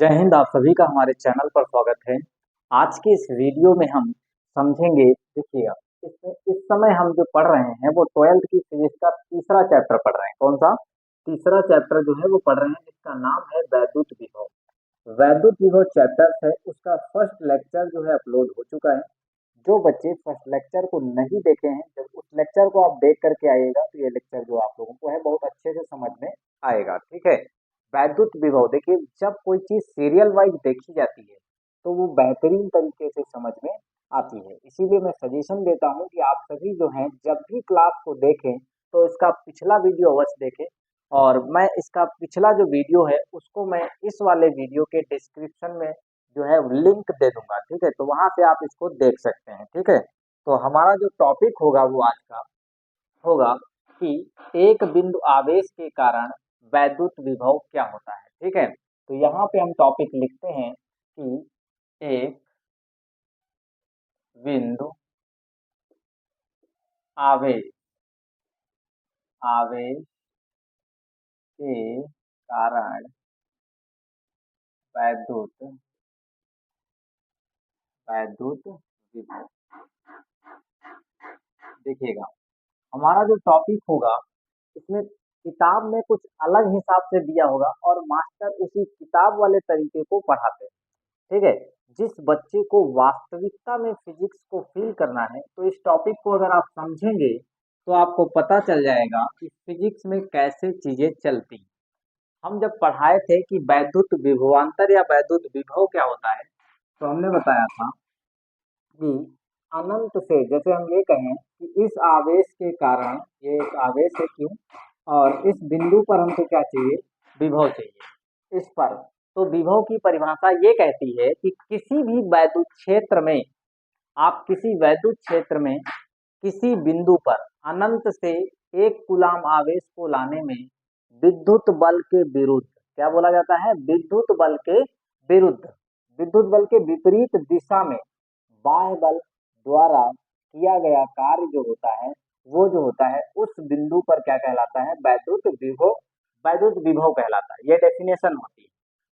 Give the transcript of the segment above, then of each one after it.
जय हिंद। आप सभी का हमारे चैनल पर स्वागत है। आज के इस वीडियो में हम समझेंगे, देखिएगा, इसमें इस समय हम जो पढ़ रहे हैं वो 12th की फिजिक्स का तीसरा चैप्टर पढ़ रहे हैं। कौन सा तीसरा चैप्टर जो है वो पढ़ रहे हैं, जिसका नाम है वैद्युत विभव। वैद्युत विभव चैप्टर है, उसका फर्स्ट लेक्चर जो है अपलोड हो चुका है। जो बच्चे फर्स्ट लेक्चर को नहीं देखे हैं, जब उस लेक्चर को आप देख करके आइएगा तो ये लेक्चर जो आप लोगों को है बहुत अच्छे से समझ में आएगा। ठीक है। वैद्युत विभव, देखिए, जब कोई चीज सीरियल वाइज देखी जाती है तो वो बेहतरीन तरीके से समझ में आती है। इसीलिए मैं सजेशन देता हूँ कि आप सभी जो हैं जब भी क्लास को देखें तो इसका पिछला वीडियो अवश्य देखें। और मैं इसका पिछला जो वीडियो है उसको मैं इस वाले वीडियो के डिस्क्रिप्शन में जो है लिंक दे दूंगा। ठीक है, तो वहां से आप इसको देख सकते हैं। ठीक है, तो हमारा जो टॉपिक होगा वो आज का होगा कि एक बिंदु आवेश के कारण वैद्युत विभव क्या होता है। ठीक है, तो यहाँ पे हम टॉपिक लिखते हैं कि एक बिंदु आवेश आवेश के कारण वैद्युत वैद्युत विभव। देखिएगा, हमारा जो टॉपिक होगा इसमें किताब में कुछ अलग हिसाब से दिया होगा और मास्टर उसी किताब वाले तरीके को पढ़ाते हैं। ठीक है, जिस बच्चे को वास्तविकता में फिजिक्स को फील करना है तो इस टॉपिक को अगर आप समझेंगे तो आपको पता चल जाएगा कि फिजिक्स में कैसे चीजें चलती। हम जब पढ़ाए थे कि वैद्युत विभवांतर या वैद्युत विभव क्या होता है, तो हमने बताया था कि अनंत से, जैसे हम ये कहें कि इस आवेश के कारण, ये एक आवेश है क्यों, और इस बिंदु पर हमको क्या चाहिए, विभव चाहिए इस पर। तो विभव की परिभाषा ये कहती है कि किसी भी वैद्युत क्षेत्र में, आप किसी वैद्युत क्षेत्र में किसी बिंदु पर अनंत से एक कूलाम आवेश को लाने में विद्युत बल के विरुद्ध, क्या बोला जाता है, विद्युत बल के विरुद्ध, विद्युत बल के विपरीत दिशा में बाह्य बल द्वारा किया गया कार्य जो होता है वो जो होता है उस बिंदु पर क्या कहलाता है, वैद्युत विभव। वैद्युत विभव कहलाता है। ये डेफिनेशन होती है,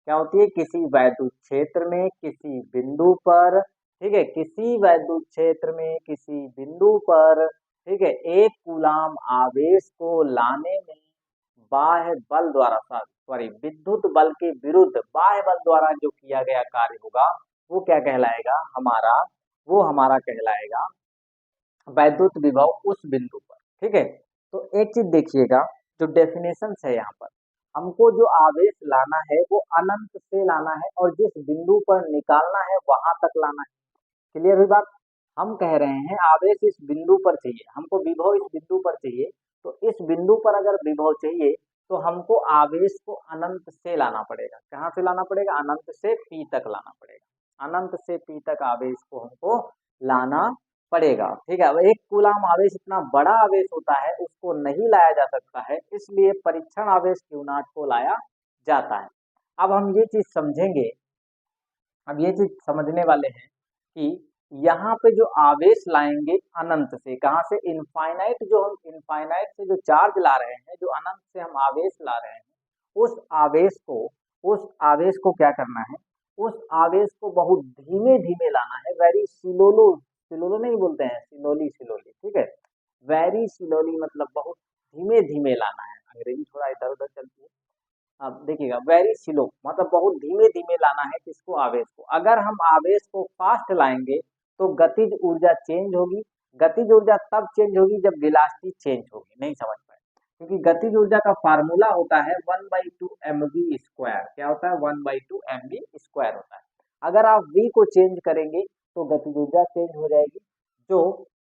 क्या होती है, किसी वैद्युत क्षेत्र में किसी बिंदु पर, ठीक है, किसी वैद्युत क्षेत्र में किसी बिंदु पर, ठीक है, एक कूलाम आवेश को लाने में बाह्य बल द्वारा, सॉरी, विद्युत बल के विरुद्ध बाह्य बल द्वारा जो किया गया कार्य होगा वो क्या कहलाएगा, हमारा, वो हमारा कहलाएगा वैद्युत विभव उस बिंदु पर। ठीक है, तो एक चीज देखिएगा, जो डेफिनेशन है यहाँ पर, हमको जो आवेश लाना है वो अनंत से लाना है और जिस बिंदु पर निकालना है वहां तक लाना है। क्लियर हुई बात। हम कह रहे हैं आवेश इस बिंदु पर चाहिए, हमको विभव इस बिंदु पर चाहिए, तो इस बिंदु पर अगर विभव चाहिए तो हमको आवेश को अनंत से लाना पड़ेगा। कहाँ से लाना पड़ेगा, अनंत से पी तक लाना पड़ेगा। अनंत से पी तक आवेश को हमको लाना पड़ेगा। ठीक है, अब एक कूलाम आवेश इतना बड़ा आवेश होता है, उसको नहीं लाया जा सकता है, इसलिए परीक्षण आवेश क्यू नॉट को लाया जाता है। अब हम ये चीज समझेंगे, अब ये चीज समझने वाले हैं कि यहाँ पे जो आवेश लाएंगे अनंत से, कहाँ से, इनफाइनाइट, जो हम इनफाइनाइट से जो चार्ज ला रहे हैं, जो अनंत से हम आवेश ला रहे हैं, उस आवेश को, उस आवेश को क्या करना है, उस आवेश को बहुत धीमे धीमे लाना है। वेरी स्लोलो, स्लोलो नहीं बोलते हैं, स्लोली स्लोली। ठीक है, वेरी स्लोली मतलब बहुत धीमे धीमे लाना है। अंग्रेजी थोड़ा इधर उधर चलती है। अब देखिएगा, वेरी स्लो मतलब बहुत धीमे धीमे लाना है किसको, आवेश को। अगर हम आवेश को फास्ट लाएंगे तो गतिज ऊर्जा चेंज होगी। गतिज ऊर्जा तब चेंज होगी जब वेलोसिटी चेंज होगी। नहीं समझ पाए, क्योंकि गतिज ऊर्जा का फार्मूला होता है 1/2 mv²। क्या होता है, 1/2 mv² होता है। अगर आप v को चेंज करेंगे तो गतिज ऊर्जा चेंज हो जाएगी। जो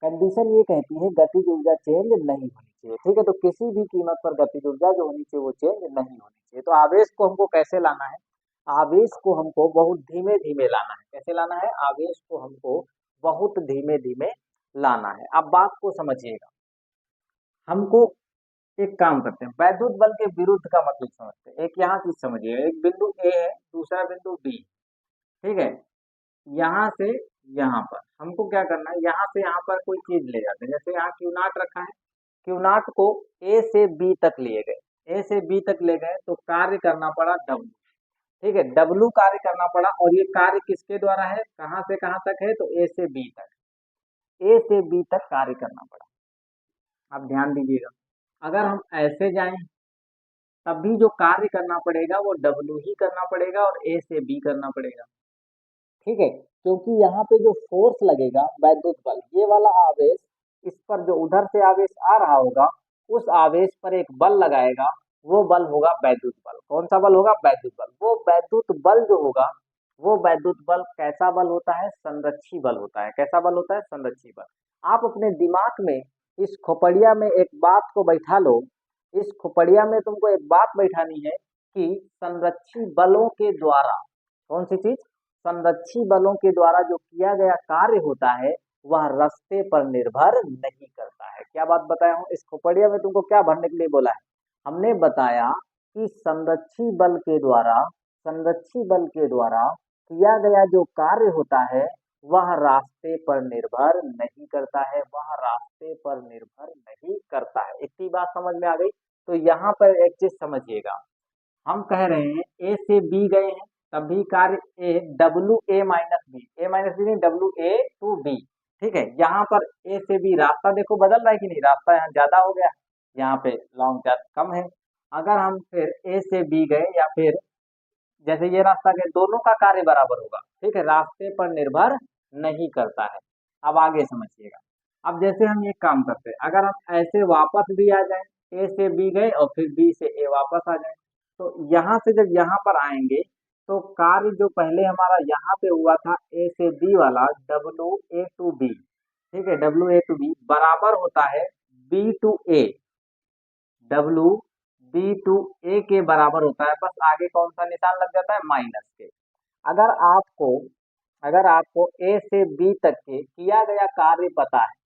कंडीशन ये कहती है गतिज ऊर्जा चेंज नहीं होनी चाहिए। ठीक है, तो किसी भी कीमत पर गतिज ऊर्जा जो होनी चाहिए वो चेंज नहीं होनी चाहिए। तो आवेश को हमको कैसे लाना है, आवेश को हमको बहुत धीमे धीमे लाना है। कैसे लाना है, आवेश को हमको बहुत धीमे धीमे लाना है। अब बात को समझिएगा, हमको एक काम करते हैं, वैद्युत बल के विरुद्ध का मतलब समझते हैं। एक यहाँ चीज समझिए, एक बिंदु ए है, दूसरा बिंदु बी। ठीक है, यहाँ से यहाँ पर हमको क्या करना है, यहाँ से यहाँ पर कोई चीज ले जाते हैं। जैसे यहाँ क्यू नॉट रखा है, क्यू नॉट को ए से बी तक लिए गए, ए से बी तक ले गए तो कार्य करना पड़ा डब्ल्यू। ठीक है, W कार्य करना पड़ा और ये कार्य किसके द्वारा है, कहाँ से कहाँ तक है, तो A से B तक, A से B तक कार्य करना पड़ा। अब ध्यान दीजिएगा, अगर हम ऐसे जाएं तब भी जो कार्य करना पड़ेगा वो W ही करना पड़ेगा और A से B करना पड़ेगा। ठीक है, क्योंकि यहाँ पे जो फोर्स लगेगा वैद्युत बल, ये वाला आवेश, इस पर जो उधर से आवेश आ रहा होगा उस आवेश पर एक बल लगाएगा, वो बल होगा वैद्युत बल। कौन सा बल होगा, वैद्युत बल। वो वैद्युत बल जो होगा, वो वैद्युत बल कैसा बल होता है, संरक्षी बल होता है। कैसा बल होता है, संरक्षी बल। आप अपने दिमाग में इस खोपड़िया में एक बात को बैठा लो, इस खोपड़िया में तुमको एक बात बैठानी है कि संरक्षी बलों के द्वारा, कौन सी चीज, संरक्षी बलों के द्वारा जो किया गया कार्य होता है वह रास्ते पर निर्भर नहीं करता है। क्या बात बताया हूँ, इस खोपड़िया में तुमको क्या भरने के लिए बोला है, हमने बताया कि संरक्षी बल के द्वारा, संरक्षी बल के द्वारा किया गया जो कार्य होता है वह रास्ते पर निर्भर नहीं करता है, वह रास्ते पर निर्भर नहीं करता है। इतनी बात समझ में आ गई। तो यहाँ पर एक चीज समझिएगा, हम कह रहे हैं ए से बी गए हैं, तभी कार्य A, W A minus B, A minus B नहीं, डब्ल्यू ए टू बी। ठीक है, यहाँ पर ए से बी रास्ता देखो बदल रहा है कि नहीं, रास्ता यहाँ ज्यादा हो गया, यहाँ पे लॉन्ग ज्यादा कम है। अगर हम फिर ए से बी गए या फिर जैसे ये रास्ता गए, दोनों का कार्य बराबर होगा। ठीक है, रास्ते पर निर्भर नहीं करता है। अब आगे समझिएगा, अब जैसे हम ये काम करते हैं, अगर हम ऐसे वापस भी आ जाए, ए से बी गए और फिर बी से ए वापस आ जाए, तो यहाँ से जब यहाँ पर आएंगे तो कार्य जो पहले हमारा यहाँ पे हुआ था ए से बी वाला, डब्ल्यू ए टू बी, ठीक है, डब्ल्यू ए टू बी बराबर होता है B to A, W B to A के बराबर होता है, बस आगे कौन सा निशान लग जाता है, माइनस के। अगर आपको, अगर आपको ए से बी तक के किया गया कार्य पता है,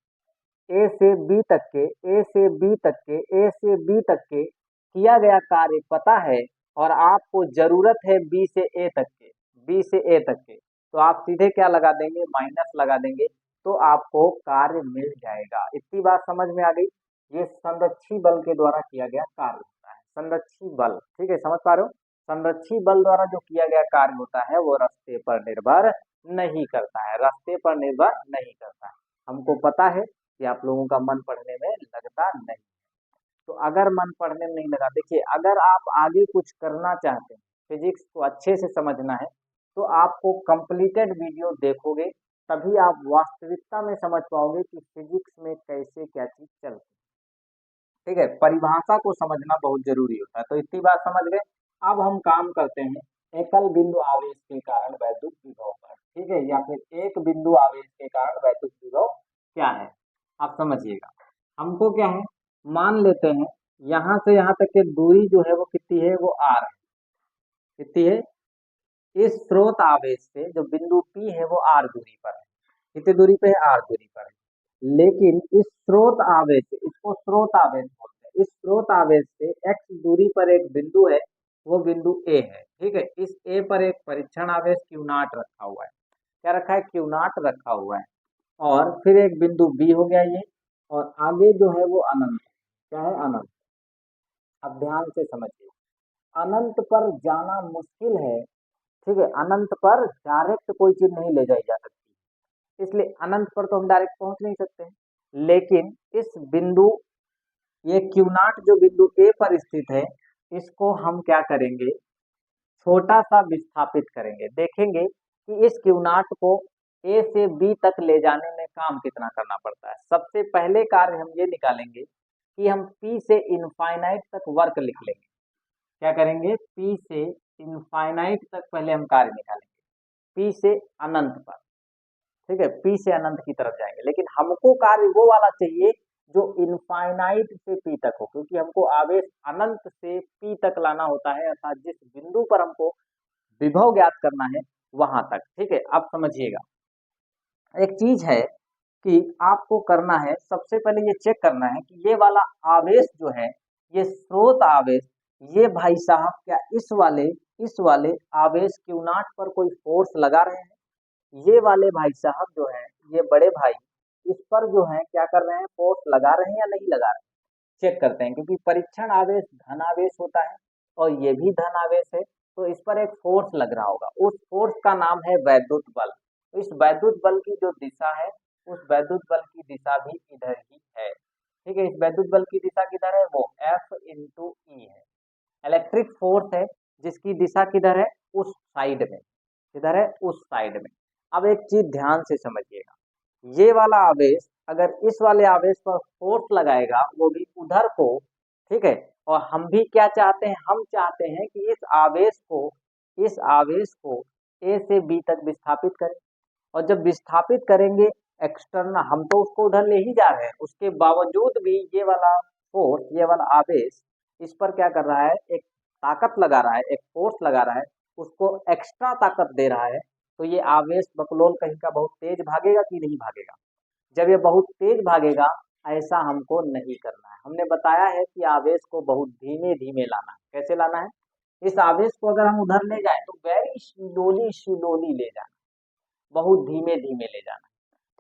ए से बी तक के, ए से बी तक के, ए से बी तक के किया गया कार्य पता है और आपको जरूरत है बी से ए तक के, बी से ए तक के, तो आप सीधे क्या लगा देंगे, माइनस लगा देंगे, तो आपको कार्य मिल जाएगा। इतनी बात समझ में आ गई। ये संरक्षी बल के द्वारा किया गया कार्य होता है, संरक्षी बल। ठीक है, समझ पा रहे हो, संरक्षी बल द्वारा जो किया गया कार्य होता है वो रास्ते पर निर्भर नहीं करता है, रास्ते पर निर्भर नहीं करता है। हमको पता है कि आप लोगों का मन पढ़ने में लगता नहीं, तो अगर मन पढ़ने में नहीं लगा, देखिए अगर आप आगे कुछ करना चाहते हैं, फिजिक्स को अच्छे से समझना है, तो आपको कंप्लीटेड वीडियो देखोगे, तभी आप वास्तविकता में समझ पाओगे कि फिजिक्स में कैसे क्या चीज चलती है। ठीक है, परिभाषा को समझना बहुत जरूरी होता है। तो इतनी बात समझ गए। अब हम काम करते हैं एकल बिंदु आवेश के कारण वैद्युत विभव पर। ठीक है, या फिर एक बिंदु आवेश के कारण वैद्युत विभव क्या है, आप समझिएगा। हमको क्या है, मान लेते हैं यहाँ से यहाँ तक की दूरी जो है वो कितनी है, वो आर है। कितनी है, इस स्रोत आवेश से जो बिंदु P है वो आर दूरी पर है। कितनी दूरी पे है, आर दूरी पर है। लेकिन इस स्रोत आवेश से, इसको स्रोत आवेश बोलते हैं, इस स्रोत आवेश से x दूरी पर एक बिंदु है, वो बिंदु A है। ठीक है, इस A पर एक परीक्षण आवेश Q नॉट रखा हुआ है। क्या रखा है, Q नॉट रखा हुआ है। और फिर एक बिंदु B हो गया ये, और आगे जो है वो अनंत है। क्या है, अनंत। अब ध्यान से समझिए, अनंत पर जाना मुश्किल है। ठीक है, अनंत पर डायरेक्ट कोई चीज नहीं ले जाई जा सकती, इसलिए अनंत पर तो हम डायरेक्ट पहुंच नहीं सकते हैं। लेकिन इस बिंदु, ये क्यू नॉट जो बिंदु ए पर स्थित है, इसको हम क्या करेंगे, छोटा सा विस्थापित करेंगे। देखेंगे कि इस क्यू नॉट को ए से बी तक ले जाने में काम कितना करना पड़ता है। सबसे पहले कार्य हम ये निकालेंगे कि हम पी से इनफाइनाइट तक वर्क लिख लेंगे। क्या करेंगे, पी से इनफाइनाइट तक पहले हम कार्य निकालेंगे, पी से अनंत पर। ठीक है, पी से अनंत की तरफ जाएंगे, लेकिन हमको कार्य वो वाला चाहिए जो इनफाइनाइट से पी तक हो, क्योंकि हमको आवेश अनंत से पी तक लाना होता है, अर्थात जिस बिंदु पर हमको विभव ज्ञात करना है वहां तक। ठीक है, अब समझिएगा, एक चीज है कि आपको करना है, सबसे पहले ये चेक करना है कि ये वाला आवेश जो है, ये स्रोत आवेश, ये भाई साहब क्या इस वाले आवेश क्यू नॉट पर कोई फोर्स लगा रहे हैं। ये वाले भाई साहब जो हैं, ये बड़े भाई, इस पर जो है क्या कर रहे हैं, फोर्स लगा रहे हैं या नहीं लगा रहे हैं, चेक करते हैं। क्योंकि परीक्षण आवेश धन आवेश होता है और ये भी धन आवेश है, तो इस पर एक फोर्स लग रहा होगा, उस फोर्स का नाम है वैद्युत बल। तो इस वैद्युत बल की जो दिशा है, उस वैद्युत बल की दिशा भी इधर ही है। ठीक है, इस वैद्युत बल की दिशा किधर है, वो F इंटू ई है। इलेक्ट्रिक फोर्स है जिसकी दिशा किधर है, उस साइड में, किधर है, उस साइड में। अब एक चीज ध्यान से समझिएगा, ये वाला आवेश अगर इस वाले आवेश पर फोर्स लगाएगा वो भी उधर को, ठीक है। और हम भी क्या चाहते हैं, हम चाहते हैं कि इस आवेश को ए से बी तक विस्थापित करें। और जब विस्थापित करेंगे एक्सटर्नल, हम तो उसको उधर ले ही जा रहे हैं, उसके बावजूद भी ये वाला फोर्स, ये वाला आवेश इस पर क्या कर रहा है, एक ताकत लगा रहा है, एक फोर्स लगा रहा है, उसको एक्स्ट्रा ताकत दे रहा है। तो ये आवेश बकलोल कहीं का बहुत तेज भागेगा कि नहीं भागेगा। जब ये बहुत तेज भागेगा, ऐसा हमको नहीं करना है। हमने बताया है कि आवेश को बहुत धीमे धीमे लाना है। कैसे लाना है, इस आवेश को अगर हम उधर ले जाए तो वेरी स्लोली स्लोली ले जाना, बहुत धीमे धीमे ले जाना।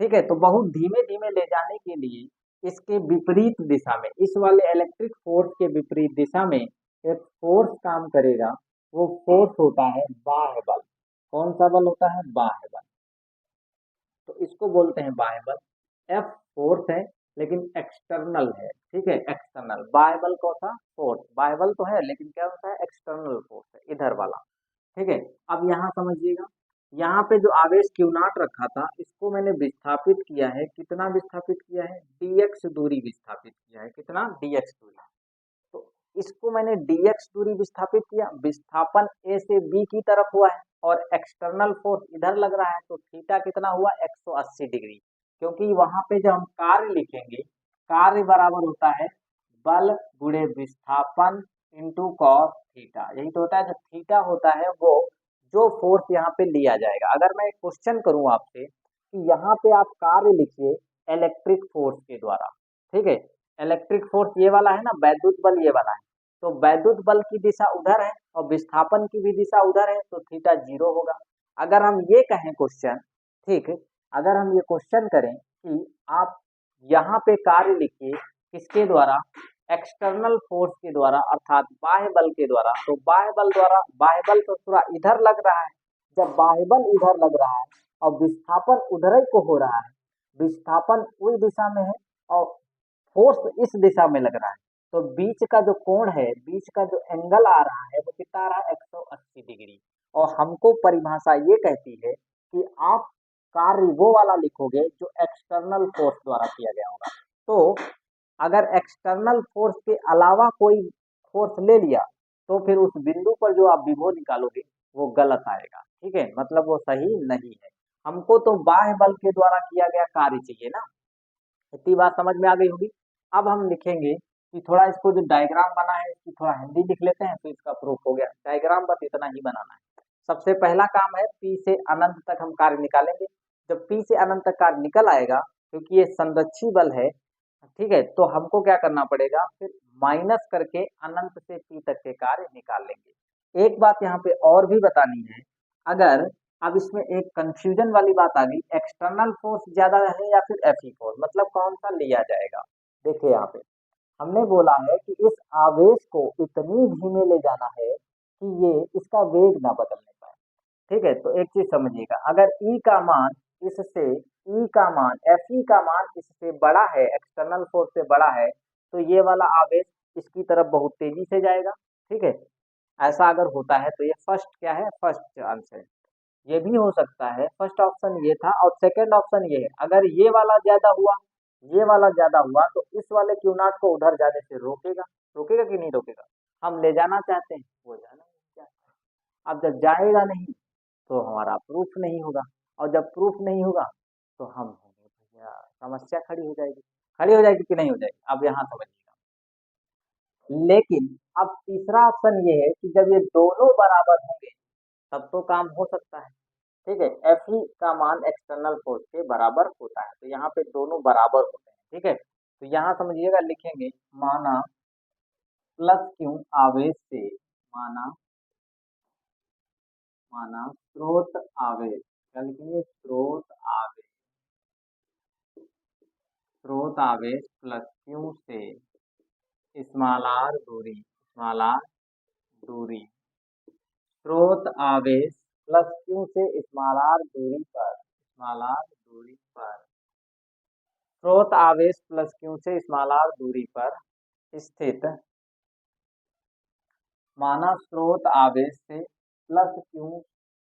ठीक है, तो बहुत धीमे धीमे ले जाने के लिए इसके विपरीत दिशा में, इस वाले इलेक्ट्रिक फोर्स के विपरीत दिशा में एक फोर्स काम करेगा। वो फोर्स होता है बाह्य बल। कौन सा बल होता है, बाह्य बल। तो इसको बोलते हैं बाह्य बल। एफ फोर्स है लेकिन एक्सटर्नल है। ठीक है, एक्सटर्नल। बाह्य बल कौन सा, फोर्स। बाह्य बल तो है लेकिन क्या होता है, एक्सटर्नल फोर्स है, इधर वाला। ठीक है, अब यहाँ समझिएगा, यहाँ पे जो आवेश क्यू नॉट रखा था इसको मैंने विस्थापित किया है, कितना विस्थापित किया है, dx दूरी विस्थापित किया है। कितना, dx दूरी। तो इसको मैंने dx दूरी विस्थापित किया, विस्थापन a से b की तरफ हुआ है और एक्सटर्नल फोर्स इधर लग रहा है, तो थीटा कितना हुआ, 180 डिग्री। क्योंकि वहां पे जब हम कार्य लिखेंगे, कार्य बराबर होता है बल गुणे विस्थापन इंटू कॉस थीटा। यही तो होता है, जो थीटा होता है वो जो फोर्स यहाँ पे लिया जाएगा। अगर मैं एक क्वेश्चन करूं आपसे कि यहाँ पे आप कार्य लिखिए इलेक्ट्रिक फोर्स के द्वारा, ठीक है, इलेक्ट्रिक फोर्स ये वाला है ना, वैद्युत बल ये वाला है, तो वैद्युत बल की दिशा उधर है और विस्थापन की भी दिशा उधर है, तो थीटा 0 होगा। अगर हम ये कहें क्वेश्चन, ठीक, अगर हम ये क्वेश्चन करें कि आप यहाँ पे कार्य लिखिए किसके द्वारा, एक्सटर्नल फोर्स के द्वारा, अर्थात बाह्य बल के द्वारा, तो बाह्य बल द्वारा, बाह्य बल तो पूरा इधर लग रहा है। जब बाह्य बल इधर लग रहा है और विस्थापन उधर ही को हो रहा है, विस्थापन उस दिशा में है और फोर्स इस दिशा में लग रहा है, तो बीच का जो कोण है, बीच का जो एंगल आ रहा है वो कितना आ रहा है, 180 डिग्री। और हमको परिभाषा ये कहती है कि आप कार्य वो वाला लिखोगे जो एक्सटर्नल फोर्स द्वारा किया गया होगा। तो अगर एक्सटर्नल फोर्स के अलावा कोई फोर्स ले लिया तो फिर उस बिंदु पर जो आप विभव निकालोगे वो गलत आएगा। ठीक है, मतलब वो सही नहीं है। हमको तो बाह्य बल के द्वारा किया गया कार्य चाहिए ना। इतनी बात समझ में आ गई होगी। अब हम लिखेंगे कि थोड़ा इसको जो डायग्राम बना है इसकी थोड़ा हिंदी लिख लेते हैं, तो इसका प्रूफ हो गया। डायग्राम बस इतना ही बनाना है। सबसे पहला काम है पी से अनंत तक हम कार्य निकालेंगे। जब पी से अनंत तक कार्य निकल आएगा, क्योंकि ये संरक्षी बल है, ठीक है, तो हमको क्या करना पड़ेगा, फिर माइनस करके अनंत से पी तक के कार्य निकाल लेंगे। एक बात यहाँ पे और भी बतानी है, अगर अब इसमें एक कंफ्यूजन वाली बात आ गई, एक्सटर्नल फोर्स ज्यादा है या फिर एफई फोर्स, मतलब कौन सा लिया जाएगा। देखिए यहाँ पे हमने बोला है कि इस आवेश को इतनी धीमे ले जाना है कि ये इसका वेग ना बदलने पाए। ठीक है, तो एक चीज समझिएगा, अगर ई का मान इससे, ई का मान, एफ ई का मान इससे बड़ा है, एक्सटर्नल फोर्स से बड़ा है, तो ये वाला आवेश इसकी तरफ बहुत तेजी से जाएगा। ठीक है, ऐसा अगर होता है तो ये फर्स्ट क्या है, फर्स्ट आंसर। ये भी हो सकता है, फर्स्ट ऑप्शन ये था और सेकंड ऑप्शन ये है, अगर ये वाला ज्यादा हुआ, ये वाला ज्यादा हुआ तो इस वाले क्यू नॉट को उधर जाने से रोकेगा। रोकेगा कि नहीं रोकेगा, हम ले जाना चाहते हैं, वो जाना नहीं चाहते। अब जब जाएगा नहीं तो हमारा प्रूफ नहीं होगा, और जब प्रूफ नहीं होगा तो हम होंगे भैया, समस्या खड़ी हो जाएगी। खड़ी हो जाएगी कि नहीं हो जाएगी, अब यहाँ समझिएगा। लेकिन अब तीसरा ऑप्शन ये है कि जब ये दोनों बराबर होंगे तब तो काम हो सकता है। ठीक है, एफ ई का मान एक्सटर्नल फोर्स के बराबर होता है, तो यहाँ पे दोनों बराबर होते हैं। ठीक है, तो यहाँ समझिएगा, लिखेंगे माना प्लस क्यू आवेश से, माना, माना स्रोत आवेश, क्या लिखेंगे, स्रोत आवेश, स्रोत आवेश प्लस क्यू से स्मॉल आर दूरी, स्मॉल आर दूरी स्रोत आवेश प्लस क्यू से स्मॉल आर दूरी पर, स्मॉल आर दूरी पर, स्रोत आवेश प्लस क्यू से स्मॉल आर दूरी पर स्थित, माना स्रोत आवेश से प्लस क्यू,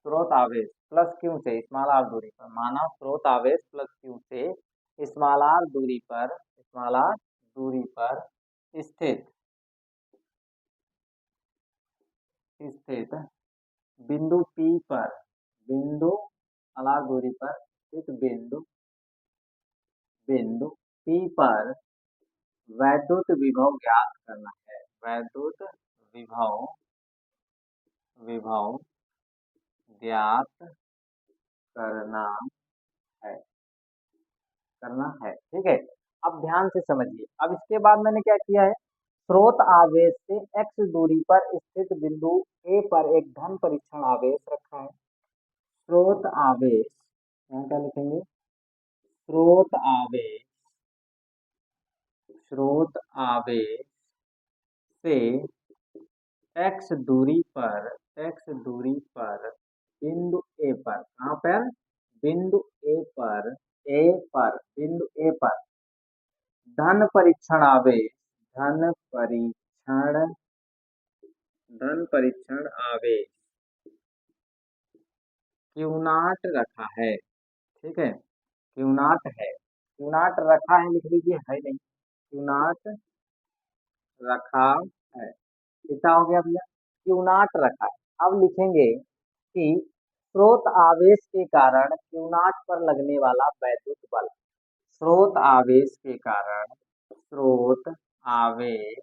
स्रोत आवेश प्लस क्यू से स्मॉल आर दूरी पर, माना स्रोत आवेश प्लस क्यू से स्मॉल आर दूरी पर, स्मॉल आर दूरी पर स्थित, स्थित बिंदु P पर, बिंदु स्मॉल आर दूरी पर स्थित बिंदु, बिंदु P पर वैद्युत विभव ज्ञात करना है, वैद्युत विभव, विभव ज्ञात करना है, करना है। ठीक है, अब ध्यान से समझिए। अब इसके बाद मैंने क्या किया है, स्रोत आवेश से x दूरी पर स्थित बिंदु A पर एक धन परीक्षण आवेश रखा है। स्रोत आवेश, यहाँ क्या लिखेंगे, स्रोत आवेश, स्रोत आवेश से x दूरी पर, x दूरी पर बिंदु A पर, कहाँ पर, बिंदु A पर, A पर, बिंदु A पर धन परीक्षण आवेश, धन परीक्षण, धन परीक्षण आवेश क्यू नॉट रखा है। ठीक है, क्यू नॉट है, क्यू नॉट रखा है लिख लीजिए, है नहीं, क्यू नॉट रखा है, कितना हो गया भैया, क्यू नॉट रखा है। अब लिखेंगे कि स्रोत आवेश के कारण क्यू नॉट पर लगने वाला वैद्युत बल, स्रोत आवेश के कारण, स्रोत आवेश,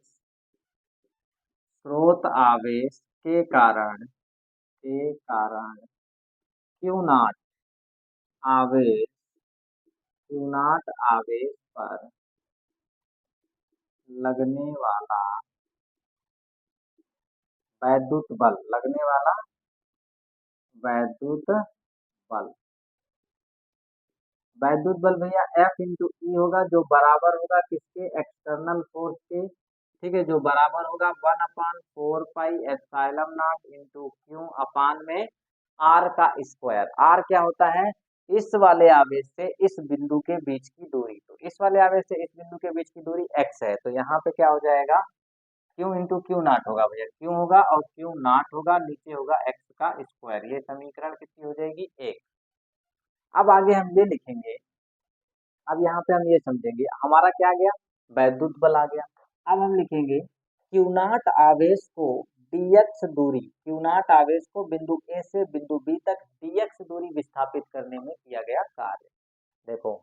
स्रोत आवेश के कारण, के कारण क्यू नॉट आवेश, क्यू नॉट आवेश पर लगने वाला वैद्युत बल, लगने वाला वैद्युत बल, वैद्युत बल भैया F इंटू ई होगा, जो बराबर होगा किसके, एक्सटर्नल फोर्स के। ठीक है, जो बराबर होगा 1/4 pi epsilon naught into Q upon में आर का स्क्वायर। आर क्या होता है, इस वाले आवेश से इस बिंदु के बीच की दूरी, तो इस वाले आवेश से इस बिंदु के बीच की दूरी x है, तो यहाँ पे क्या हो जाएगा, क्यू इंटू क्यू नॉट होगा भैया, क्यू होगा और क्यू नॉट होगा, नीचे होगा x का स्क्वायर। ये समीकरण कितनी हो जाएगी, 1। अब आगे हम ये लिखेंगे, अब यहाँ पे हम ये समझेंगे, हमारा क्या आ गया, वैद्युत बल आ गया। अब हम लिखेंगे क्यू नॉट आवेश को dx दूरी, क्यू नॉट आवेश को बिंदु A से बिंदु B तक dx दूरी विस्थापित करने में किया गया कार्य। देखो,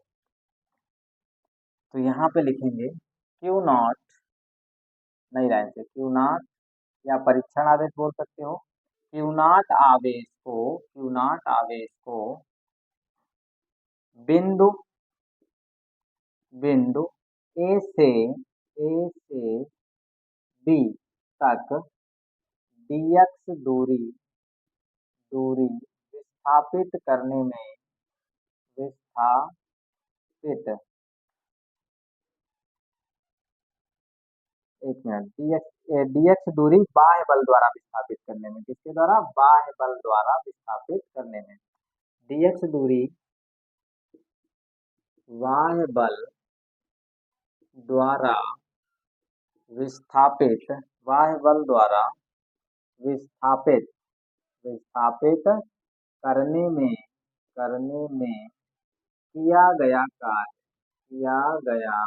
तो यहाँ पे लिखेंगे क्यू नॉट, नहीं लाइन से, क्यू नॉट या परीक्षण आवेश बोल सकते हो, क्यू नॉट आवेश को, क्यू नॉट आवेश को बिंदु, बिंदु A से, A से B तक dx दूरी, दूरी विस्थापित करने में, विस्थापित, एक मिनट, dx दूरी बाह्य बल द्वारा विस्थापित करने में, किसके द्वारा, बाह्य बल द्वारा विस्थापित करने में, dx दूरी बाह्य बल द्वारा विस्थापित, बाह्य बल द्वारा विस्थापित, विस्थापित करने में, करने में किया गया कार्य, किया गया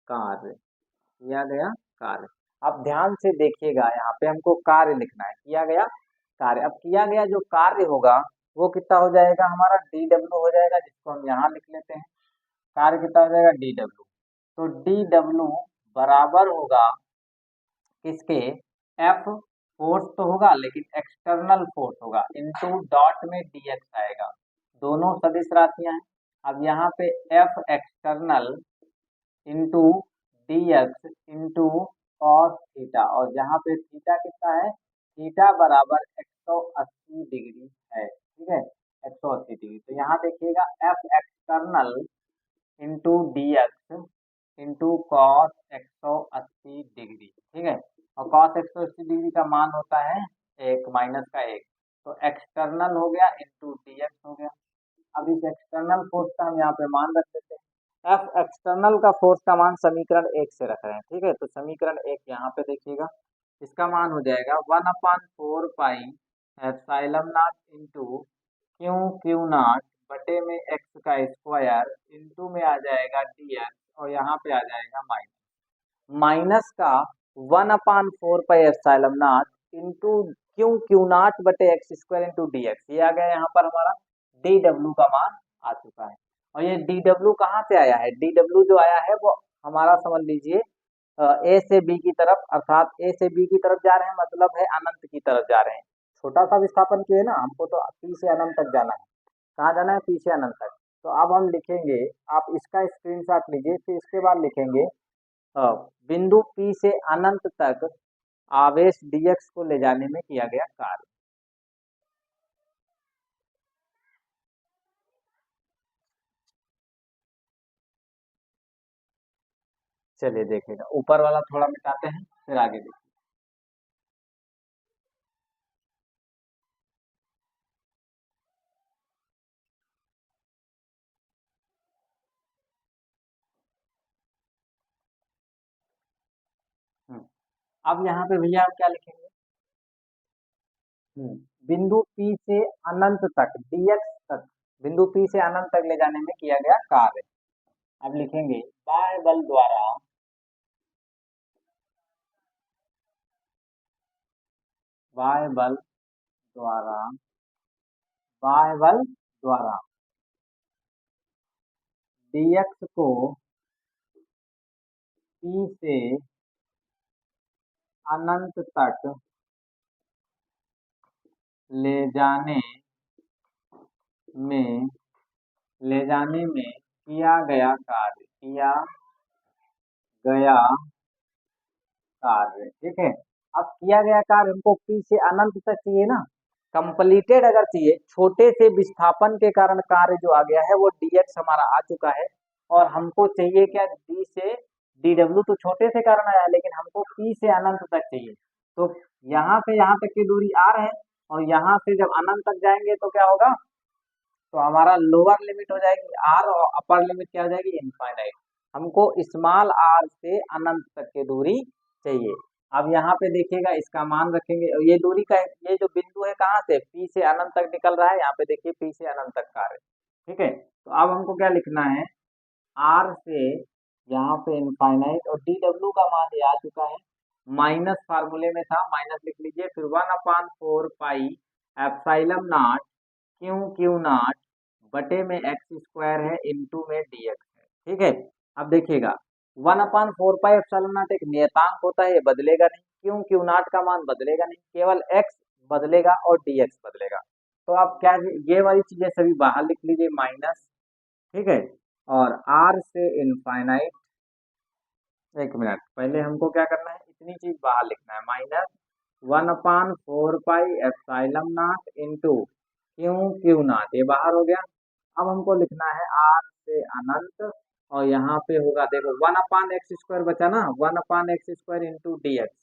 कार्य, किया गया कार्य। अब ध्यान से देखिएगा, यहाँ पे हमको कार्य लिखना है, किया गया कार्य। अब किया गया जो कार्य होगा वो कितना हो जाएगा, हमारा dw हो जाएगा, जिसको हम यहाँ लिख लेते हैं, कार्य कितना हो जाएगा, dw। तो dw बराबर होगा किसके, F फोर्स तो होगा लेकिन एक्सटर्नल फोर्स होगा, इनटू डॉट में dx आएगा, दोनों सदिश राशियां हैं। अब यहाँ पे F external into dx into cos theta, और जहाँ पे थीटा कितना है, थीटा बराबर 180 डिग्री है। ठीक है, 180 डिग्री। तो यहाँ देखिएगा F external into dx into cos 180 degree. ठीक है, और कॉस 180 डिग्री का मान होता है एक माइनस का एक, तो एक्सटर्नल हो गया इंटू डी एक्स हो गया। अब इस एक्सटर्नल फोर्स का हम यहाँ पे मान रख देते हैं, एफ एक्सटर्नल का फोर्स का मान समीकरण एक से रख रहे हैं, ठीक है। तो समीकरण एक यहाँ पे देखिएगा, इसका मान हो जाएगा 1/4 pi epsilon naught into Q Q naught बटे में एक्स का स्क्वायर इंटू में आ जाएगा डी एक्स, और यहाँ पे आ जाएगा माइनस, माइनस का 1/4 pi epsilon naught into Q Q naught बटे X square into D X, ये आ गया यहाँ पर हमारा डी डब्ल्यू का मान आ चुका है। और ये डी डब्ल्यू कहाँ से आया है, डी डब्ल्यू जो आया है वो हमारा समझ लीजिए ए से बी की तरफ, अर्थात ए से बी की तरफ जा रहे हैं, मतलब है अनंत की तरफ जा रहे हैं। छोटा सा विस्थापन किए ना, हमको तो पी से अनंत तक जाना है। कहाँ जाना है, पी से अनंत तक। तो अब हम लिखेंगे, आप इसका स्क्रीनशॉट लीजिए, फिर इसके बाद लिखेंगे अ, बिंदु P से अनंत तक आवेश dx को ले जाने में किया गया कार्य। चलिए देखिएगा, ऊपर वाला थोड़ा मिटाते हैं फिर आगे देखिए। हम्म, अब यहाँ पे भैया आप क्या लिखेंगे, बिंदु P से अनंत तक dx तक, बिंदु P से अनंत तक ले जाने में किया गया कार्य। अब लिखेंगे बाह्य बल द्वारा, बाह्य बल द्वारा, बाह्य बल द्वारा dx को P से अनंत तक ले जाने में, ले जाने में किया गया कार्य, किया गया कार्य, ठीक है। अब किया गया कार्य हमको पी से अनंत तक चाहिए ना, कंप्लीटेड अगर चाहिए, छोटे से विस्थापन के कारण कार्य जो आ गया है वो dx हमारा आ चुका है, और हमको चाहिए क्या, डी से dw, तो छोटे से कारण आया है, लेकिन हमको पी से अनंत तक चाहिए। तो यहाँ से यहाँ तक की दूरी r है, और यहाँ से जब अनंत तक जाएंगे तो क्या होगा, तो हमारा लोअर लिमिट हो जाएगी आर, और अपर लिमिट क्या हो जाएगी, इनफाइनाइट। हमको स्मॉल आर से अनंत तक की दूरी चाहिए। अब यहाँ पे देखिएगा, इसका मान रखेंगे, और ये दूरी का, ये जो बिंदु है कहाँ से, पी से अनंत तक निकल रहा है, यहाँ पे देखिए पी से अनंत तक का है, ठीक है। तो अब हमको क्या लिखना है, आर से यहाँ पे इनफाइनाइट, और डी डब्ल्यू का मान ये आ चुका है, माइनस फार्मूले में था, माइनस लिख लीजिए, फिर 1/4 pi epsilon not Q Q naught बटे में एक्स स्क्वायर है इंटू में dx है, ठीक है। अब देखिएगा 1/4 पाई एप्सिलॉन नॉट एक नियतांक होता है, ये बदलेगा नहीं, क्यू क्यू नॉट का मान बदलेगा नहीं, केवल x बदलेगा और dx बदलेगा। तो आप क्या, ये वाली चीजें सभी बाहर लिख लीजिए, माइनस, ठीक है। और r से इनफाइनाइट, एक मिनट पहले हमको क्या करना है, इतनी चीज बाहर लिखना है, minus 1/4 pi epsilon naught into Q Q not, ये बाहर हो गया। अब हमको लिखना है आर से अनंत, और यहाँ पे होगा देखो 1/x² बचा ना, 1/x² इंटू डी एक्स।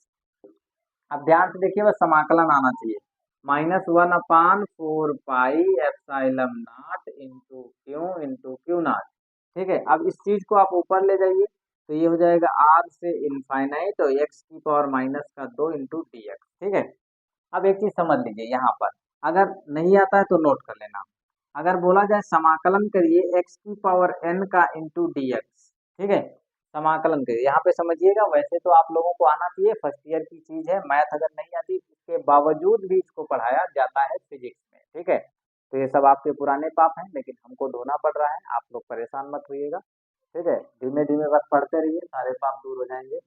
अब ध्यान से देखिए, बस समाकलन आना चाहिए, -1/4 pi epsilon naught into Q not, ठीक है। अब इस चीज को आप ऊपर ले जाइए, तो ये हो जाएगा आर से इनफाइनाइट और एक्स की पावर -2 इंटू डी एक्स, ठीक है। अब एक चीज समझ लीजिए यहाँ पर, अगर नहीं आता है तो नोट कर लेना, अगर बोला जाए समाकलन करिए एक्स की पावर एन का इंटू डी एक्स, ठीक है, समाकलन करिए, यहाँ पे समझिएगा, वैसे तो आप लोगों को आना चाहिए, फर्स्ट ईयर की चीज है, मैथ अगर नहीं आती इसके बावजूद भी इसको पढ़ाया जाता है फिजिक्स में, ठीक है। तो ये सब आपके पुराने पाप हैं, लेकिन हमको ढोना पड़ रहा है, आप लोग परेशान मत होइएगा, ठीक है। धीमे धीमे बस पढ़ते रहिए, सारे पाप दूर हो जाएंगे।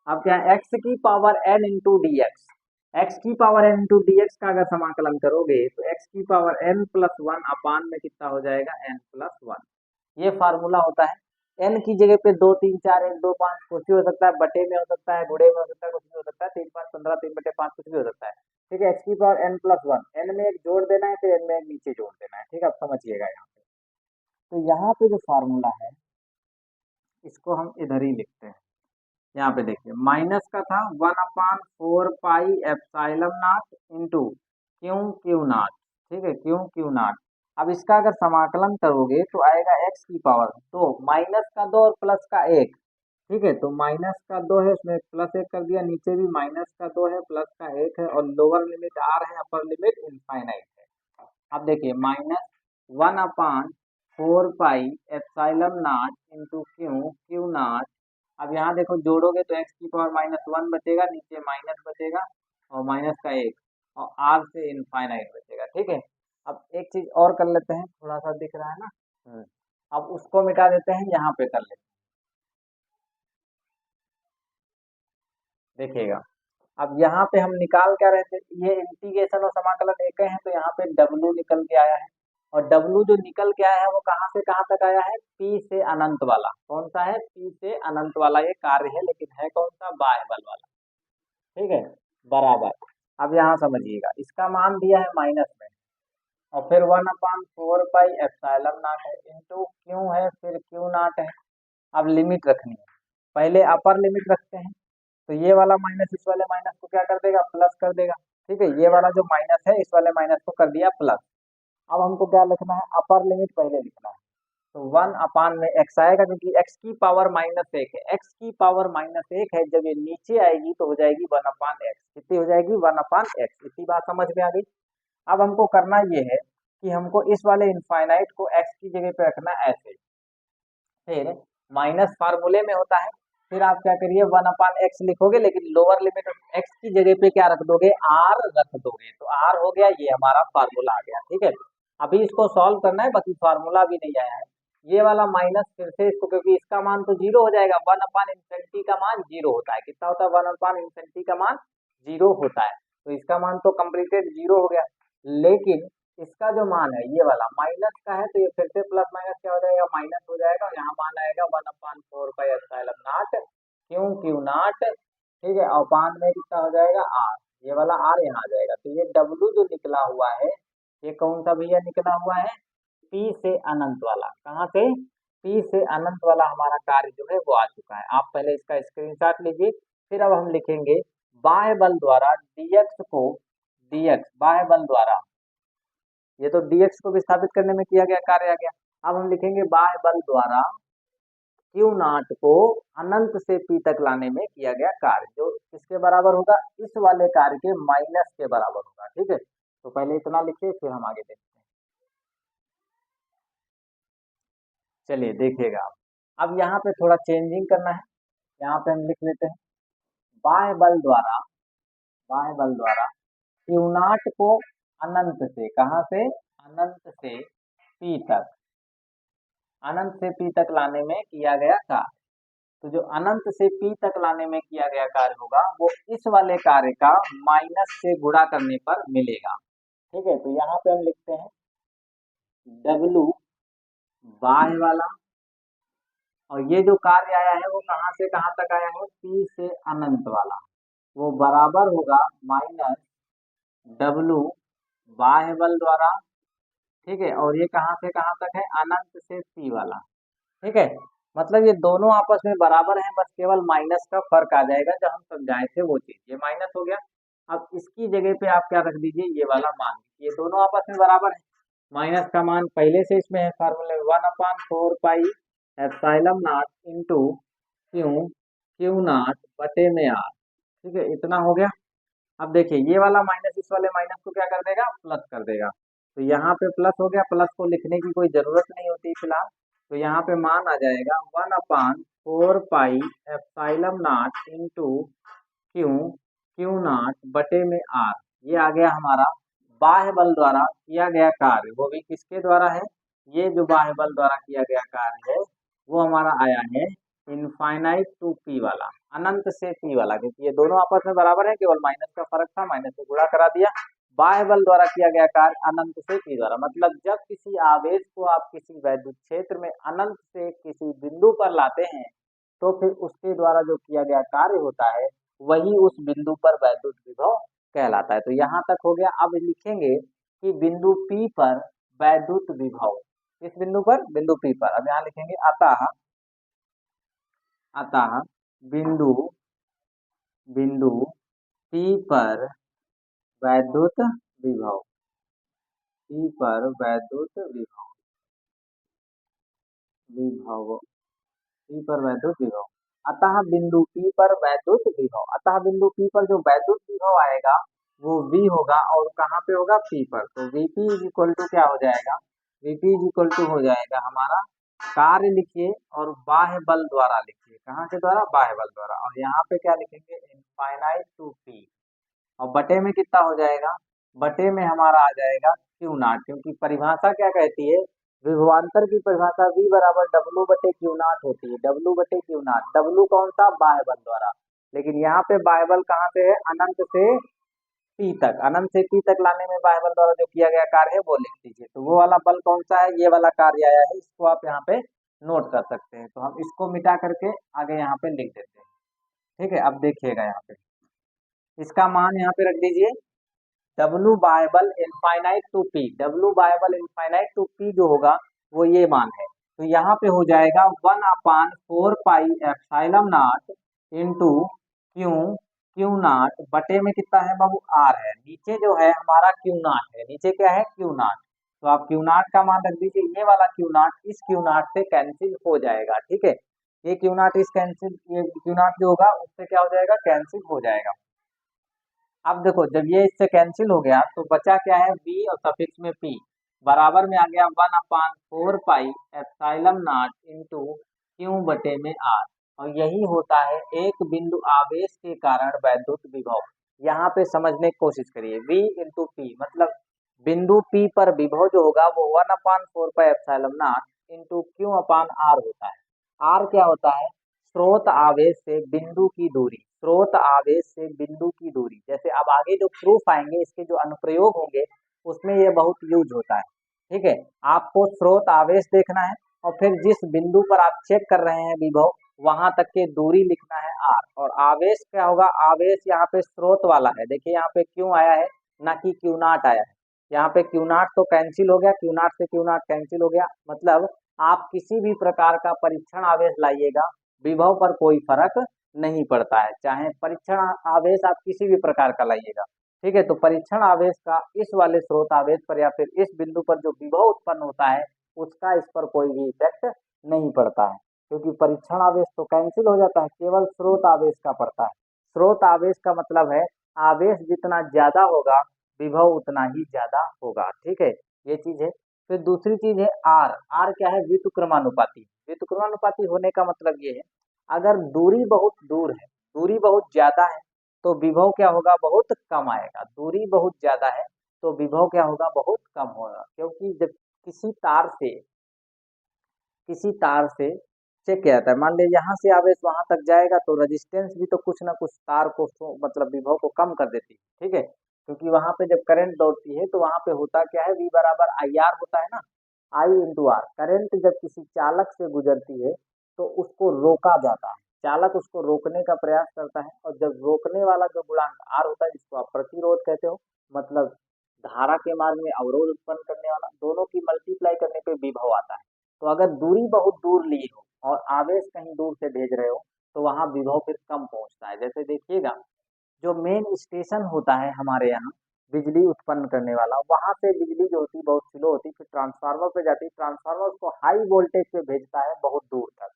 अब क्या, एक्स की power N into D X, X की power N into D X का अगर समाकलन करोगे तो एक्स की power N plus one upon में कितना हो जाएगा, एन प्लस वन, ये फार्मूला होता है। एन की जगह पे 2 3 4 1 2 5 कुछ भी हो सकता है, बटे में हो सकता है, गुणे में हो सकता है, कुछ भी हो सकता है, 3 5 15 3/5 कुछ भी हो सकता है, ठीक है। एक्स की power N plus one, N में एक जोड़ देना है, फिर एन में एक नीचे जोड़ देना है, ठीक है, आप समझिएगा यहाँ पे। तो यहाँ पे जो फार्मूला है, इसको हम इधर ही लिखते हैं, यहाँ पे देखिए माइनस का था 1/4 pi epsilon naught into Q Q not. ठीक है, क्यू क्यू नॉट। अब इसका अगर समाकलन करोगे तो आएगा एक्स की पावर, तो माइनस का 2 और प्लस का 1। ठीक है, तो माइनस का 2 है, उसमें प्लस 1 कर दिया, नीचे भी माइनस का 2 है, प्लस का 1 है, और लोअर लिमिट आर है, अपर लिमिट इनफाइनाइट है। अब देखिए minus 1/4 pi epsilon naught into Q Q not. अब यहाँ देखो जोड़ोगे तो एक्स की पावर -1 बचेगा, नीचे माइनस बचेगा और माइनस का 1, और आर से इनफाइनाइट बचेगा। ठीक है, अब एक चीज और कर लेते हैं, थोड़ा सा दिख रहा है ना। अब उसको मिटा देते हैं, यहाँ पे कर लेते हैं, देखिएगा। अब यहाँ पे हम निकाल क्या रहे थे, ये इंटीग्रेशन और समाकलन एक है, तो यहाँ पे डब्लू निकल के आया है। और डब्लू जो निकल के आया है वो कहाँ से कहाँ तक आया है, पी से अनंत वाला। कौन सा है, पी से अनंत वाला ये कार्य है, लेकिन है कौन सा, बाह्य बल वाला। ठीक है, बराबर। अब यहाँ समझिएगा, इसका मान दिया है माइनस में, और फिर 1/4 पाई एप्सिलॉन नॉट है इंटू क्यू है, फिर क्यू नॉट है। अब लिमिट रखनी है, पहले अपर लिमिट रखते हैं। तो ये वाला माइनस इस वाले माइनस को क्या कर देगा, प्लस कर देगा। ठीक है, ये वाला जो माइनस है इस वाले माइनस को कर दिया प्लस। अब हमको क्या लिखना है, अपर लिमिट पहले लिखना है। तो 1 में एक्स आएगा, क्योंकि एक्स की पावर -1 है, एक्स की पावर -1 है, जब ये नीचे आएगी तो हो जाएगी 1/x। कितनी हो जाएगी, 1/x। इतनी बात समझ में आ गई। अब हमको करना ये है कि हमको इस वाले इनफाइनाइट को एक्स की जगह पे रखना है ऐसे। फिर माइनस फार्मूले में होता है, फिर आप क्या करिए 1/x लिखोगे, लेकिन लोअर लिमिट x की जगह पे क्या रख दोगे, r रख दोगे। तो r हो गया, ये हमारा फार्मूला आ गया। ठीक है, अभी इसको सॉल्व करना है, बाकी फार्मूला भी नहीं आया है। ये वाला माइनस फिर से इसको, क्योंकि इसका मान तो जीरो हो जाएगा, 1/इंफिनिटी का मान जीरो होता है। कितना होता है, 1/इंफिनिटी का मान जीरो होता है। तो इसका मान तो कंप्लीटेड जीरो हो गया, लेकिन इसका जो मान है ये वाला माइनस का है, तो ये फिर से प्लस माइनस क्या हो जाएगा, माइनस हो जाएगा, और यहाँ मान आएगा 1/4 pi epsilon not Q Q not. ठीक है, और पान में कितना हो जाएगा, आर। ये वाला आर यहाँ आ जाएगा। तो ये डब्लू जो निकला हुआ है, ये कौन सा भैया निकला हुआ है, पी से अनंत वाला। कहाँ से, पी से अनंत वाला हमारा कार्य जो है वो आ चुका है। आप पहले इसका स्क्रीनशॉट लीजिए, फिर अब हम लिखेंगे बाह्य बल द्वारा डीएक्स को, डीएक्स बाह्य बल द्वारा, ये तो डीएक्स को विस्थापित करने में किया गया कार्य आ गया। अब हम लिखेंगे बाह्य बल द्वारा क्यू नॉट को अनंत से पी तक लाने में किया गया कार्य, जो किसके बराबर होगा, इस वाले कार्य के माइनस के बराबर होगा। ठीक है, तो पहले इतना लिखिए, फिर हम आगे देखते हैं। चलिए देखिएगा आप, अब यहाँ पे थोड़ा चेंजिंग करना है। यहाँ पे हम लिख लेते हैं बाह्य बल द्वारा, बाह्य बल द्वारा क्यू नॉट को अनंत से, कहाँ से, अनंत से पी तक, अनंत से पी तक लाने में किया गया कार्य। तो जो अनंत से पी तक लाने में किया गया कार्य होगा वो इस वाले कार्य का माइनस से गुणा करने पर मिलेगा। ठीक है, तो यहाँ पे हम लिखते हैं डब्लू बाह्य वाला, और ये जो कार्य आया है वो कहाँ से कहाँ तक आया है, पी से अनंत वाला, वो बराबर होगा माइनस डब्लू बाह्य बल द्वारा। ठीक है, और ये कहाँ से कहाँ तक है, अनंत से पी वाला। ठीक है, मतलब ये दोनों आपस में बराबर हैं, बस केवल माइनस का फर्क आ जाएगा, जो हम समझाए थे वो चीज, ये माइनस हो गया। अब इसकी जगह पे आप क्या रख दीजिए, ये वाला मान, ये दोनों आपस में बराबर है। माइनस का मान पहले से इसमें है फार्मूले, 1/4 pi epsilon naught into Q Q naught बटे में आर। ठीक है, इतना हो गया। अब देखिए ये वाला माइनस इस वाले माइनस को क्या कर देगा, प्लस कर देगा। तो यहाँ पे प्लस हो गया, प्लस को लिखने की कोई जरूरत नहीं होती फिलहाल। तो यहाँ पे मान आ जाएगा 1/4 pi epsilon naught into Q Q naught बटे में आर। ये आ गया हमारा बाह्य बल द्वारा किया गया कार्य, वो भी किसके द्वारा है, ये जो बाह्य बल द्वारा किया गया कार्य है वो हमारा आया है इनफाइनाइट टू पी वाला, अनंत से पी वाला, क्योंकि ये दोनों आपस में बराबर है, केवल माइनस का फर्क था, माइनस से गुणा करा दिया। बाह्य बल द्वारा किया गया कार्य अनंत से पी द्वारा, मतलब जब किसी आवेश को आप किसी वैद्युत क्षेत्र में अनंत से किसी बिंदु पर लाते हैं, तो फिर उसके द्वारा जो किया गया कार्य होता है वही उस बिंदु पर वैद्युत विभव कहलाता है। तो यहाँ तक हो गया। अब लिखेंगे कि बिंदु P पर वैद्युत विभव, किस बिंदु पर, बिंदु P पर। अब यहाँ लिखेंगे अतः, अतः बिंदु बिंदु P पर वैद्युत विभव, P पर वैद्युत विभव, P पर वैद्युत विभव। अतः बिंदु P पर वैद्युत विभव, अतः बिंदु P पर जो वैद्युत विभव आएगा वो V होगा, और कहाँ पे होगा? P पर। तो Vp इज इक्वल टू क्या हो जाएगा? Vp इज इक्वल टू हो जाएगा हमारा, कार्य लिखिए और बाह्य बल द्वारा लिखिए। कहाँ के द्वारा? बाह्य बल द्वारा। और यहाँ पे क्या लिखेंगे? इनफाइनाइट टू P, और बटे में कितना हो जाएगा? बटे में हमारा आ जाएगा क्यू नाट, क्योंकि परिभाषा क्या कहती है? विभवांतर की परिभाषा V बराबर डब्लू बटे क्यू नाट होती है। डब्लू बटे क्यू नाट, डब्लू कौन सा? बाह्य बल द्वारा। लेकिन यहाँ पे बाह्य बल कहाँ से है? अनंत से P तक, अनंत से P तक लाने में बाह्य बल द्वारा जो किया गया कार्य है वो लिख दीजिए। तो वो वाला बल कौन सा है? ये वाला कार्य आया है, इसको आप यहाँ पे नोट कर सकते हैं। तो हम इसको मिटा करके आगे यहाँ पे लिख देते हैं। ठीक है, अब देखिएगा यहाँ पे इसका मान यहाँ पे रख दीजिए, डब्लू बायबल इनफाइनाइट टू पी, डब्लू बायबल इनफाइनाइट टू पी जो होगा वो ये मान है। तो यहाँ पे हो जाएगा 1/4 pi epsilon naught into Q, Q naught बटे में कितना है बाबू? आर है। नीचे जो है हमारा क्यू नाट है, नीचे क्या है? Q naught. तो आप क्यू नाट का मान रख दीजिए, ये वाला क्यू नाट इस क्यू नाट से कैंसिल हो जाएगा। ठीक है, ये क्यू नाट इस कैंसिल, ये क्यू नाट जो होगा उससे क्या हो जाएगा? कैंसिल हो जाएगा। अब देखो जब ये इससे कैंसिल हो गया तो बचा क्या है? बी और सफिक्स में पी, बराबर में आ गया 1/4 pi epsilon naught into Q बटे में आर। और यही होता है एक बिंदु आवेश के कारण वैद्युत विभव। यहाँ पे समझने की कोशिश करिए, V इंटू पी मतलब बिंदु P पर विभव जो होगा वो 1/4 pi epsilon naught into Q upon R होता है। आर क्या होता है? स्रोत आवेश से बिंदु की दूरी, स्रोत आवेश से बिंदु की दूरी। जैसे अब आगे जो प्रूफ आएंगे इसके जो अनुप्रयोग होंगे उसमें ये बहुत यूज होता है। ठीक है, आपको स्रोत आवेश देखना है और फिर जिस बिंदु पर आप चेक कर रहे हैं विभव वहां तक के दूरी लिखना है आर। और आवेश क्या होगा? आवेश यहाँ पे स्रोत वाला है, देखिए यहाँ पे क्यों आया है ना कि क्यू नाट आया है। यहाँ पे क्यू नाट तो कैंसिल हो गया, क्यू नाट से क्यू नाट कैंसिल हो गया। मतलब आप किसी भी प्रकार का परीक्षण आवेश लाइएगा विभव पर कोई फर्क नहीं पड़ता है, चाहे परीक्षण आवेश आप किसी भी प्रकार का लाइएगा। ठीक है, तो परीक्षण आवेश का इस वाले स्रोत आवेश पर या फिर इस बिंदु पर जो विभव उत्पन्न होता है उसका इस पर कोई भी इफेक्ट नहीं पड़ता है, क्योंकि परीक्षण आवेश तो कैंसिल हो जाता है, केवल स्रोत आवेश का पड़ता है। स्रोत आवेश का मतलब है आवेश जितना ज्यादा होगा विभव उतना ही ज्यादा होगा। ठीक है, ये चीज है। फिर दूसरी चीज है आर। आर क्या है? व्युत्क्रमानुपाती। व्युत्क्रमानुपाती होने का मतलब ये है अगर दूरी बहुत दूर है, दूरी बहुत ज्यादा है तो विभव क्या होगा? बहुत कम आएगा। दूरी बहुत ज्यादा है तो विभव क्या होगा? बहुत कम होगा। क्योंकि जब किसी तार से चेक किया जाता है, मान लीजिए यहाँ से आवेश वहां तक जाएगा तो रेजिस्टेंस भी तो कुछ ना कुछ तार को मतलब विभव को कम कर देती है। ठीक है, क्योंकि वहां पे जब करंट दौड़ती है तो वहां पे होता क्या है? V बराबर आई आर होता है ना, आई इंटू आर। करंट जब किसी चालक से गुजरती है तो उसको रोका जाता है, चालक उसको रोकने का प्रयास करता है, और जब रोकने वाला जो गुणांक आर होता है जिसको आप प्रतिरोध कहते हो, मतलब धारा के मार्ग में अवरोध उत्पन्न करने वाला, दोनों की मल्टीप्लाई करने पे विभव आता है। तो अगर दूरी बहुत दूर ली हो और आवेश कहीं दूर से भेज रहे हो तो वहां विभव फिर कम पहुंचता है। जैसे देखिएगा जो मेन स्टेशन होता है हमारे यहाँ बिजली उत्पन्न करने वाला, वहां से बिजली जो होती है बहुत स्लो होती है, फिर ट्रांसफार्मर पे जाती है, ट्रांसफार्मर उसको हाई वोल्टेज पे भेजता है बहुत दूर तक।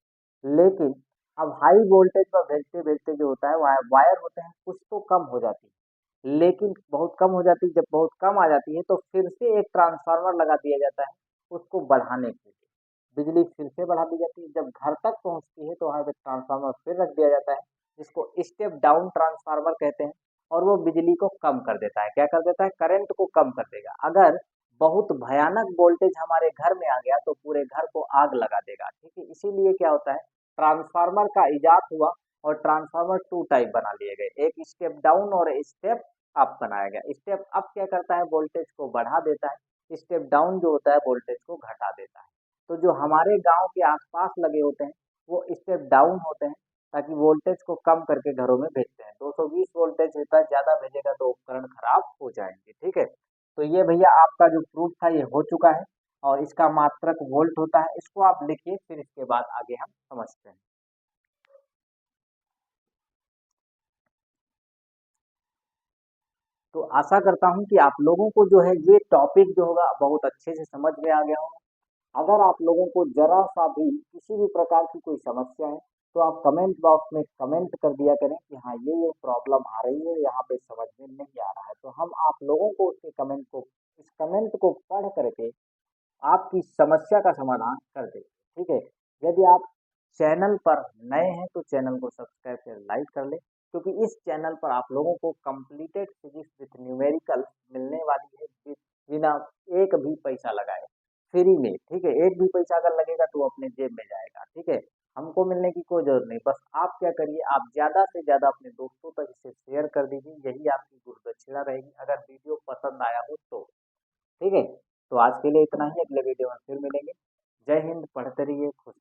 लेकिन अब हाई वोल्टेज पर भेजते भेजते जो होता है वायर होते हैं कुछ तो कम हो जाती है, लेकिन बहुत कम हो जाती है। जब बहुत कम आ जाती है तो फिर से एक ट्रांसफार्मर लगा दिया जाता है उसको बढ़ाने के लिए, बिजली फिर से बढ़ा दी जाती है। जब घर तक पहुंचती है तो वहां पे ट्रांसफार्मर फिर रख दिया जाता है जिसको स्टेप डाउन ट्रांसफार्मर कहते हैं, और वो बिजली को कम कर देता है। क्या कर देता है? करंट को कम कर देगा। अगर बहुत भयानक वोल्टेज हमारे घर में आ गया तो पूरे घर को आग लगा देगा। ठीक है, इसीलिए क्या होता है ट्रांसफार्मर का इजाद हुआ और ट्रांसफार्मर टू टाइप बना लिए गए, एक स्टेप डाउन और स्टेप अप बनाया गया। स्टेप अप क्या करता है? वोल्टेज को बढ़ा देता है, स्टेप डाउन जो होता है वोल्टेज को घटा देता है। तो जो हमारे गांव के आसपास लगे होते हैं वो स्टेप डाउन होते हैं ताकि वोल्टेज को कम करके घरों में भेजते हैं। 220 वोल्टेज होता है, ज्यादा भेजेगा तो उपकरण खराब हो जाएंगे। ठीक है, तो ये भैया आपका जो प्रूफ था ये हो चुका है, और इसका मात्रक वोल्ट होता है। इसको आप लिखिए, फिर इसके बाद आगे हम समझते हैं। तो आशा करता हूँ कि आप लोगों को जो है ये टॉपिक जो होगा बहुत अच्छे से समझ में आ गया होगा। अगर आप लोगों को ज़रा-सा भी किसी भी प्रकार की कोई समस्या है, तो आप कमेंट बॉक्स में कमेंट कर दिया करें कि हाँ, ये प्रॉब्लम आ रही है, यहाँ पे समझ में नहीं आ रहा है। तो हम आप लोगों को उसके कमेंट को इस कमेंट को पढ़ करके आपकी समस्या का समाधान कर देंगे, ठीक है? यदि आप चैनल पर नए हैं तो चैनल को सब्सक्राइब कर लाइक कर लें, क्योंकि इस चैनल पर आप लोगों को कंप्लीटेड फिजिक्स विथ न्यूमेरिकल मिलने वाली है बिना एक भी पैसा लगाए, फ्री में, ठीक है? एक भी पैसा अगर लगेगा तो वो अपने जेब में जाएगा, ठीक है? हमको मिलने की कोई ज़रूरत नहीं, बस आप क्या करिए, आप ज़्यादा से ज़्यादा अपने दोस्तों तक इसे शेयर कर दीजिए, यही आपकी गुरुदक्षिणा रहेगी, अगर वीडियो पसंद आया हो तो। ठीक है? तो आज के लिए इतना ही, अगले वीडियो में फिर मिलेंगे। जय हिंद, पढ़ते रहिए, खुश